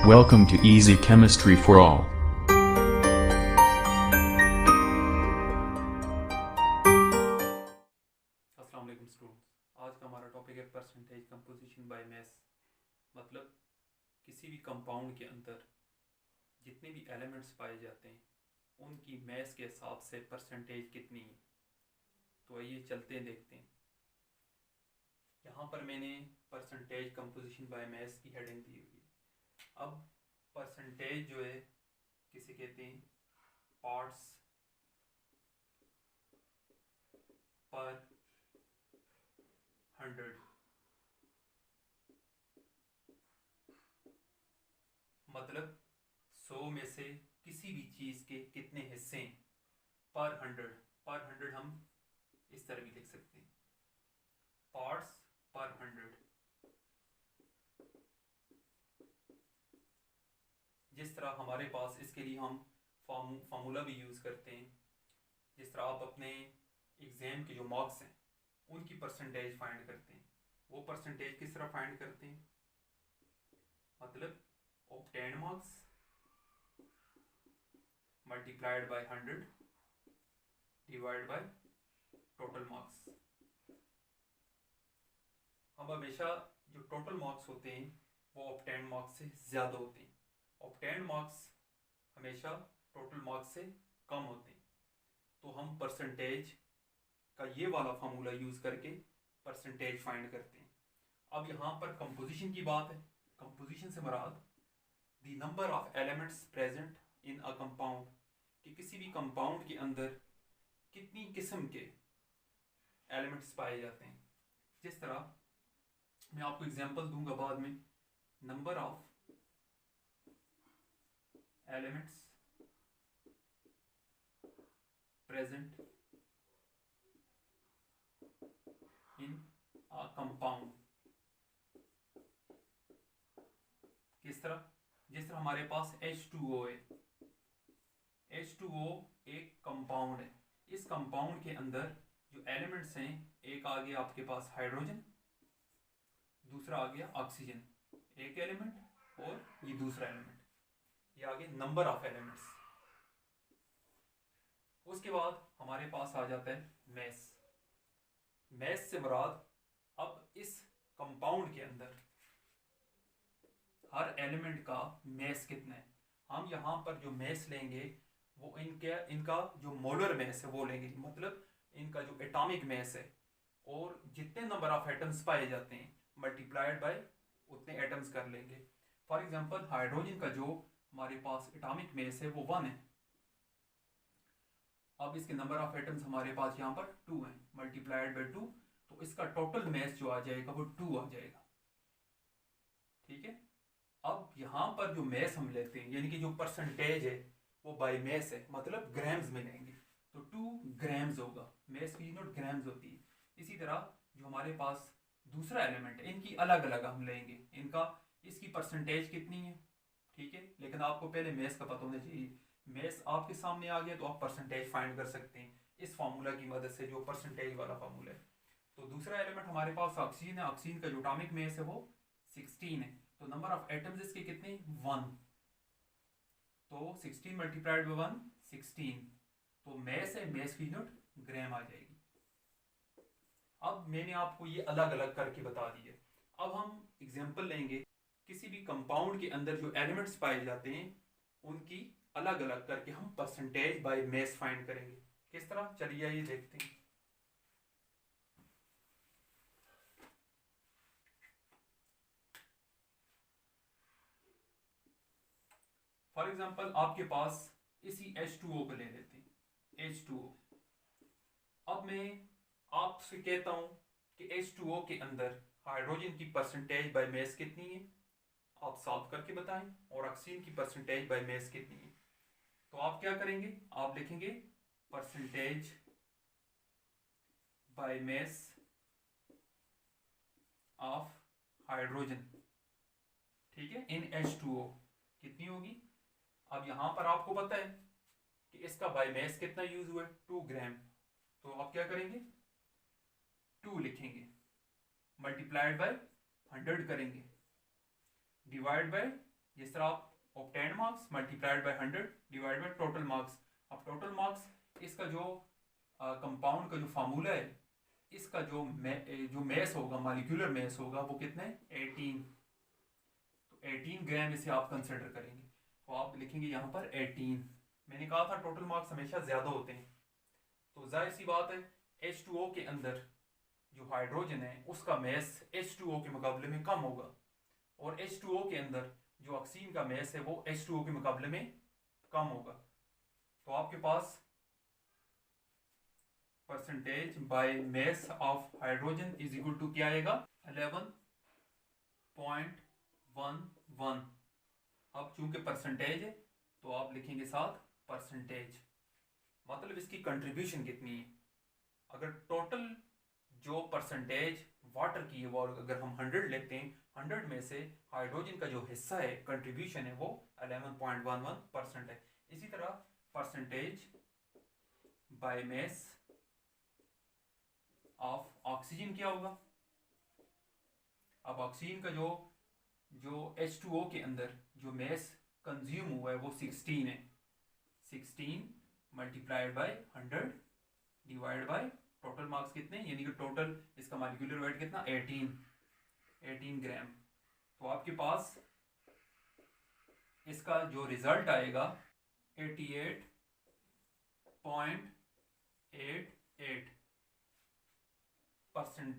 Welcome to Easy Chemistry for All. अस्सलाम वालेकुम students. आज का हमारा टॉपिक है परसेंटेज कंपोजिशन बाय मैस। मतलब किसी भी कंपाउंड के अंदर जितने भी एलिमेंट्स पाए जाते हैं उनकी मैस के हिसाब से परसेंटेज कितनी है। तो आइए चलते हैं देखते हैं। यहाँ पर मैंने परसेंटेज कंपोजिशन बाय मैस की हेडिंग दी हुई है। अब परसेंटेज जो है किसे कहते हैं, पार्ट्स पर 100। मतलब 100 में से किसी भी चीज़ के कितने हिस्से हैं पर 100 हम इस तरह भी लिख सकते हैं, पार्ट्स पर 100। जिस तरह हमारे पास इसके लिए हम फार्मूला भी यूज़ करते हैं। जिस तरह आप अपने एग्ज़ाम के जो मार्क्स हैं उनकी परसेंटेज फाइंड करते हैं, वो परसेंटेज किस तरह फाइंड करते हैं, मतलब obtained marks multiplied by 100 divide by total marks. अब हमेशा जो टोटल मार्क्स होते हैं वो ऑब्टेन्ड मार्क्स से ज़्यादा होते हैं। ऑब्टेन्ड मार्क्स हमेशा टोटल मार्क्स से कम होते हैं। तो हम परसेंटेज का ये वाला फार्मूला यूज़ करके परसेंटेज फाइंड करते हैं। अब यहाँ पर कंपोजिशन की बात है। कंपोजिशन से मुराद the number of elements present in a compound, कि किसी भी कंपाउंड के अंदर कितनी किस्म के एलिमेंट्स पाए जाते हैं। जिस तरह मैं आपको एग्जांपल दूंगा बाद में, number of elements present in a compound. किस तरह, जिस तरह हमारे पास H2O है। H2O एक कंपाउंड है। इस कंपाउंड के अंदर जो एलिमेंट्स हैं, एक आ गया आपके पास हाइड्रोजन, दूसरा आ गया ऑक्सीजन, एक एलिमेंट और ये दूसरा एलिमेंट, ये आ गए नंबर ऑफ एलिमेंट्स। उसके बाद हमारे पास आ जाता है मैस। मैस से मुराद अब इस कंपाउंड के अंदर हर एलिमेंट का मैस कितना है। हम यहाँ पर जो मैस लेंगे वो इनका जो मोलर मैस है वो लेंगे, मतलब इनका जो एटॉमिक मैस है, और जितने नंबर ऑफ एटम्स पाए जाते हैं मल्टीप्लाइड बाय उतने एटम्स कर लेंगे। फॉर एग्जांपल हाइड्रोजन का जो हमारे पास एटॉमिक मैस है वो 1 है। अब इसके नंबर ऑफ एटम्स हमारे पास यहाँ पर 2 हैं, मल्टीप्लाइड बाय 2, तो इसका टोटल मैस जो आ जाएगा वो 2 आ जाएगा। ठीक है। अब यहाँ पर जो मैस हम लेते हैं, यानी कि जो परसेंटेज है वो बाय मैस है, मतलब ग्राम्स में लेंगे, तो 2 ग्राम्स होगा। मैस की यूनिट ग्राम्स होती है। इसी तरह जो हमारे पास दूसरा एलिमेंट है, इनकी अलग अलग हम लेंगे, इसकी परसेंटेज कितनी है। ठीक है, लेकिन आपको पहले मैस का पता होना चाहिए। मैस आपके सामने आ गया तो आप परसेंटेज फाइंड कर सकते हैं इस फार्मूला की मदद से, जो परसेंटेज वाला फार्मूला है। तो दूसरा एलिमेंट हमारे पास ऑक्सीजन है। ऑक्सीजन का जो एटॉमिक मैस है वो 16 है। तो नंबर ऑफ एटम्स इसके कितने, 1, तो 16 मल्टीप्लाइड बाय 1 16, तो मैस है, मैस की यूनिट ग्राम आ जाएगी। अब मैंने आपको ये अलग अलग करके बता दिए। अब हम एग्जांपल लेंगे, किसी भी कंपाउंड के अंदर जो एलिमेंट्स पाए जाते हैं उनकी अलग अलग करके हम परसेंटेज बाय मैस फाइंड करेंगे। किस तरह, चलिए आइए देखते हैं। फॉर एग्जांपल आपके पास इसी H2O को ले लेते हैं, H2O। अब मैं आपसे कहता हूं कि H2O के अंदर हाइड्रोजन की परसेंटेज बाय मैस कितनी है, आप सॉल्व करके बताएं, और ऑक्सीजन की परसेंटेज बाय मैस कितनी है। तो आप क्या करेंगे, आप लिखेंगे percentage by mass of hydrogen, ठीक है, इन H2O कितनी होगी। अब यहां पर आपको पता है कि इसका बाय मैस कितना यूज हुआ है, 2 ग्राम। तो आप क्या करेंगे, 2 लिखेंगे, मल्टीप्लाइड बाय 100 करेंगे, डिवाइड बाय जिस तरह आप obtain marks multiplied by 100 divide by total marks. अब टोटल मार्क्स इसका जो कंपाउंड का जो फार्मूला है, इसका जो मैस होगा, मॉलिक्यूलर मैस होगा, वो कितने 18। तो 18 ग्राम इसे आप कंसिडर करेंगे। तो आप लिखेंगे यहाँ पर 18। मैंने कहा था टोटल मार्क्स हमेशा ज़्यादा होते हैं, तो जाहिर सी बात है H2O के अंदर जो हाइड्रोजन है उसका मैस H2O के मुकाबले में कम होगा, और H2O के अंदर जो ऑक्सीजन का मैस है वो H2O के मुकाबले में कम होगा। तो आपके पास percentage by mass of hydrogen is equal to क्या आएगा 11.11। अब चूंकि परसेंटेज है तो आप लिखेंगे साथ परसेंटेज, मतलब इसकी कंट्रीब्यूशन कितनी है। अगर टोटल जो परसेंटेज वाटर की है वो अगर हम 100 लेते हैं, 100 में से हाइड्रोजन का जो हिस्सा है, कंट्रीब्यूशन है, वो 11.11% है। इसी तरह percentage by mass of oxygen क्या होगा। अब ऑक्सीजन का जो H2O के अंदर जो मैस कंज्यूम हुआ है वो 16 है। 16 multiplied by 100 divide by total marks कितने, यानी कि टोटल इसका मॉलिक्यूलर वेट कितना 18 ग्राम। तो आपके पास इसका जो रिजल्ट आएगा 88.88%।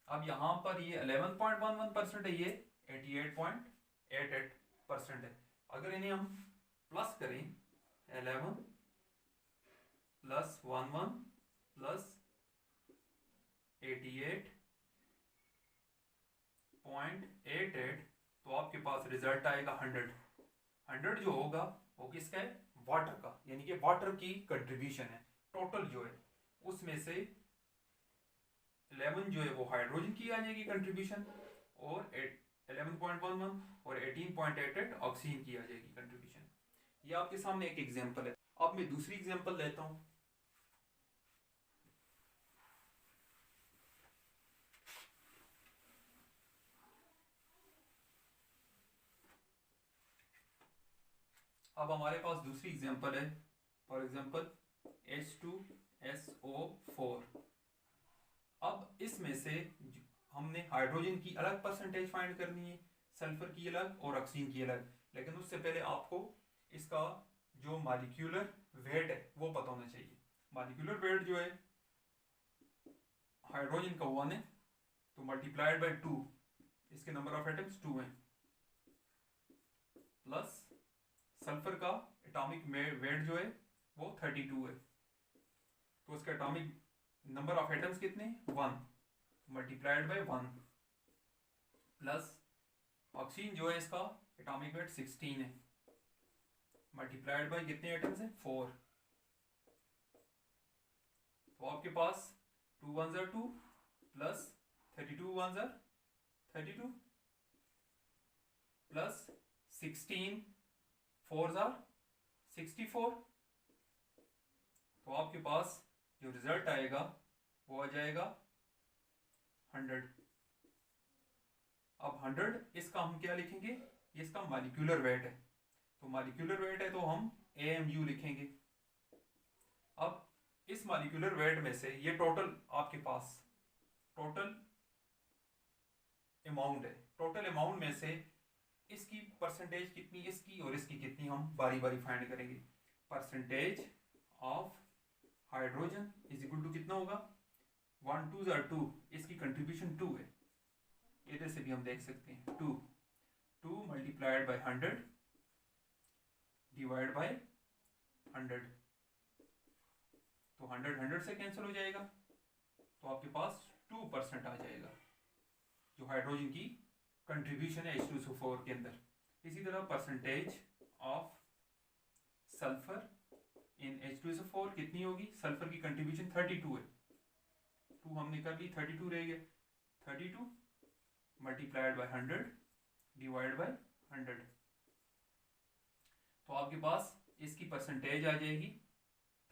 अब यहां पर ये 11.11% है, ये 88.88% है। अगर इन्हें हम प्लस करें 11 प्लस 11 प्लस 88.88, तो आपके पास रिजल्ट आएगा 100। 100 जो होगा वो किसका है, वाटर का, यानी कि वाटर की कंट्रीब्यूशन है। टोटल जो है उसमें से 11 जो है वो हाइड्रोजन की आ जाएगी कंट्रीब्यूशन, और 11.11 और 18.88 ऑक्सीजन की आ जाएगी कंट्रीब्यूशन। ये आपके सामने एक एग्जांपल है। अब मैं दूसरी एग्जांपल लेता हूं। अब हमारे पास दूसरी एग्जांपल है, फॉर एग्जांपल H2SO4। अब इसमें से हमने हाइड्रोजन की अलग परसेंटेज फाइंड करनी है, सल्फर की अलग और ऑक्सीजन की अलग। लेकिन उससे पहले आपको इसका जो मॉलिक्यूलर वेट है वो पता होना चाहिए। मॉलिक्यूलर वेट जो है हाइड्रोजन का 1 है, तो मल्टीप्लाइड बाय 2, इसके नंबर ऑफ एटम्स 2 हैं, प्लस सल्फर का एटॉमिक वेट जो है वो 32 है, तो उसका एटॉमिक नंबर ऑफ एटम्स कितने 1 मल्टीप्लाइड बाय 1, प्लस ऑक्सीजन जो है इसका एटॉमिक वेट 16 है, मल्टीप्लाइड बाय कितने एटम्स हैं 4। तो आपके पास 2 1s are 2 plus 32 1s are 32 plus 16 4s are 64। तो आपके पास जो रिजल्ट आएगा वो आ जाएगा 100। अब 100 इसका हम क्या लिखेंगे, ये इसका मॉलिक्यूलर वेट है, तो मॉलिक्यूलर वेट है तो हम AMU लिखेंगे। अब इस मॉलिक्यूलर वेट में से ये टोटल आपके पास टोटल अमाउंट है, टोटल अमाउंट में से इसकी परसेंटेज कितनी, इसकी और इसकी कितनी, हम बारी बारी फाइंड करेंगे। Percentage of hydrogen is equal to कितना होगा 1 2s are 2, इसकी कंट्रीब्यूशन 2 है, इधर से भी हम देख सकते हैं 2 मल्टीप्लाइड बाय 100 डिवाइड बाय 100, तो 100 से कैंसिल हो जाएगा, तो आपके पास 2% आ जाएगा जो हाइड्रोजन की कंट्रीब्यूशन है H2SO4 के अंदर। इसी तरह percentage of sulphur in H2SO4 कितनी होगी, सल्फर की कंट्रीब्यूशन 32 है, 2 हमने कर ली, 32 रह गए, 32 मल्टीप्लाइड बाय 100 डिवाइड बाय 100, तो आपके पास इसकी परसेंटेज आ जाएगी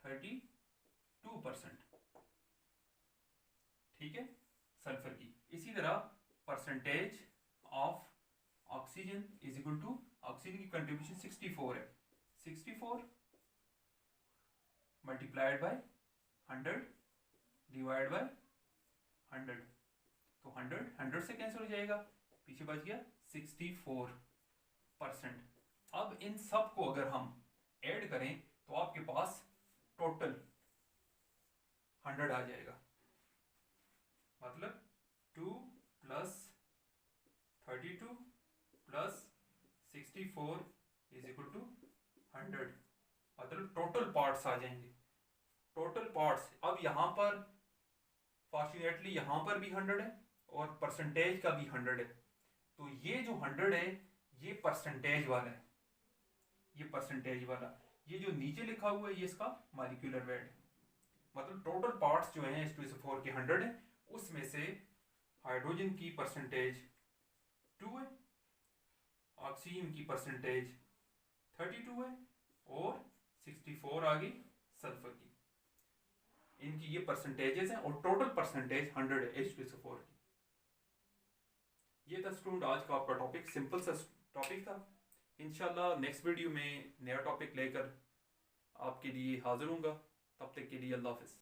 32%। ठीक है, सल्फर की। इसी तरह percentage of oxygen is equal to, oxygen की कंट्रीब्यूशन 64 है, 64 मल्टीप्लाइड बाय 100 डिवाइड बाय 100, तो 100 से कैंसिल हो जाएगा, पीछे बच गया 64%। अब इन सब को अगर हम ऐड करें तो आपके पास टोटल 100 आ जाएगा, मतलब 2 plus 32 plus 64 is equal to 100, मतलब टोटल पार्ट्स आ जाएंगे, टोटल पार्ट्स। अब यहाँ पर फॉर्चुनेटली यहाँ पर भी 100 है और परसेंटेज का भी 100 है, तो ये जो 100 है ये परसेंटेज वाला है, ये परसेंटेज वाला, ये जो नीचे लिखा हुआ है ये इसका मॉलिक्यूलर वेट है, मतलब टोटल पार्ट्स जो हैं H2SO4 के 100 है, उसमें से हाइड्रोजन की परसेंटेज 2 है, ऑक्सीजन की परसेंटेज 32 है और 64 आ गई सल्फर की, इनकी ये परसेंटेजेस हैं और टोटल परसेंटेज 100 है H2SO4 की। ये था स्टूडेंट आज का आपका टॉपिक, सिंपल सा टॉपिक था। इंशाल्लाह नेक्स्ट वीडियो में नया टॉपिक लेकर आपके लिए हाजिर हूँगा, तब तक के लिए अल्लाह हाफिज़।